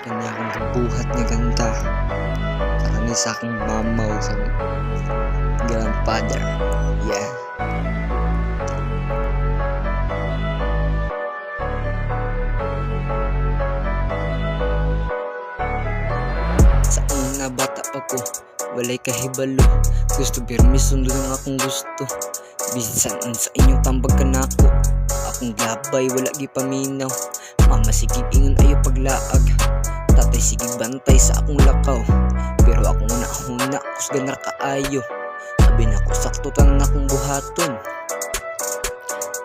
Kanya akong buhat nga ganda. Karani sa aking mamaw sa grandfather. Yeah. Sa una bata pa ko, walay kahibalo. Gusto permis sundo ng akong gusto. Bisan sa inyong tambag ka na ako. Akong gabay wala gipaminaw. Mama sige ingon ayo paglaag. Tatay sige bantay sa akong lakaw. Pero ako una kusgan ra kaayo. Sabi na ko sakto tanan akong buhaton.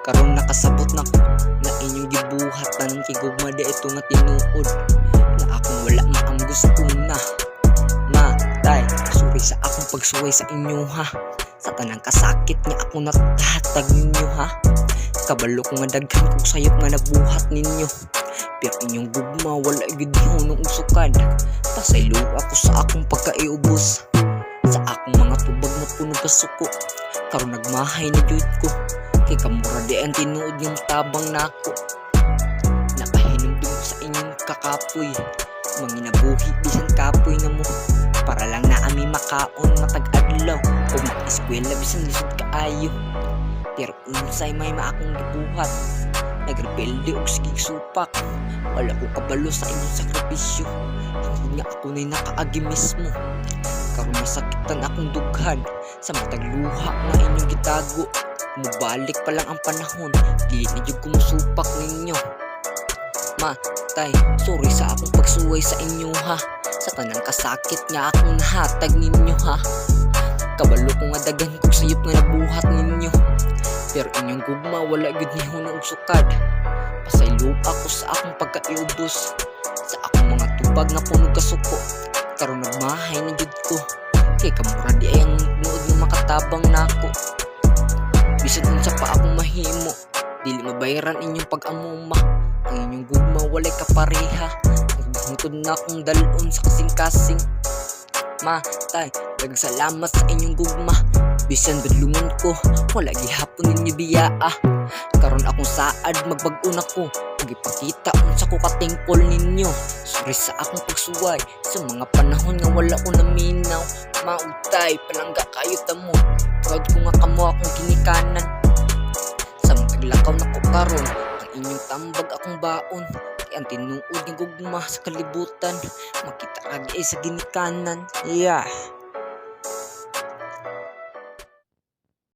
Karon nakasabot na ko na inyong gibuhatan. Kigugma di ito nga tinuod. Na akong wala maang gusto na. Tay, sorry sa akong pagsuway sa inyo ha. Sa tanang kasakit nga ako natahatag ninyo ha. Kabalo ko nga daghan kong sayop nga nabuhat ninyo. Pero inyong gugma wala gid nung usukan. Pasaylo ako sa akong pagkaiubos. Sa akong mga tubag na puno kasuko. Karon nagmahay na jud ko. Kay kamura di ang tinuod yung tabang nako. Nakahinumdum sa inyong kakapoy. Manginabuhi bisan kapoy na mo. Para lang na ami makaon matag-adlaw. O mag-eskwela bisan lisod kaayo. Pero unsay may maakong gibuhat. Nagrebelde og sigig supak. Wala ko kabalo sa inyong sakripisyo. Hangtod nga ako na'y nakaagi mismo. Karon masakitan akong dughan. Sa matag luha nga inyong gitago. Mubalik pa lang ang panahon. Dili na jud ko musupak ninyo. Tay, sorry sa akong pagsuway sa inyo ha. Sa tanang kasakit nga akong nahatag ninyo ha. Kabalo ko nga daghan kong sayop nga nabuhat ninyo. Pero inyong gugma wala gud niho na sukad. Pasaylo ako sa akong pagkaiubos. Sa akong mga tubag na puno kasuko. Karon nagmahay na jud ko. Kay kamura di ay ang nuod nga makatabang nako. Bisan unsa pa akong mahimo, dili mabayaran inyong pag-amuma. Ang inyong gugma walay kapareha. Nagbangtod na akong dalon sa kasing-kasing. Tay, salamat sa inyong gugma. Bisan badlungon ko, wala gihapon ninyo biyaa. Karon akong saad magbag-o na ko. Pagipakita unsa ko katingkol ninyo. Sorry sa akong pagsuway sa mga panahon nga wala ko naminaw. Tay, palangga kayo tamo. Proud ko nga kamo akong ginikanan. Sa maglakaw na ko karon, ang inyong tambag akong baon. Kay ang tinuod ng gugma sa kalibutan. Makita agi sa ginikanan. Yeah.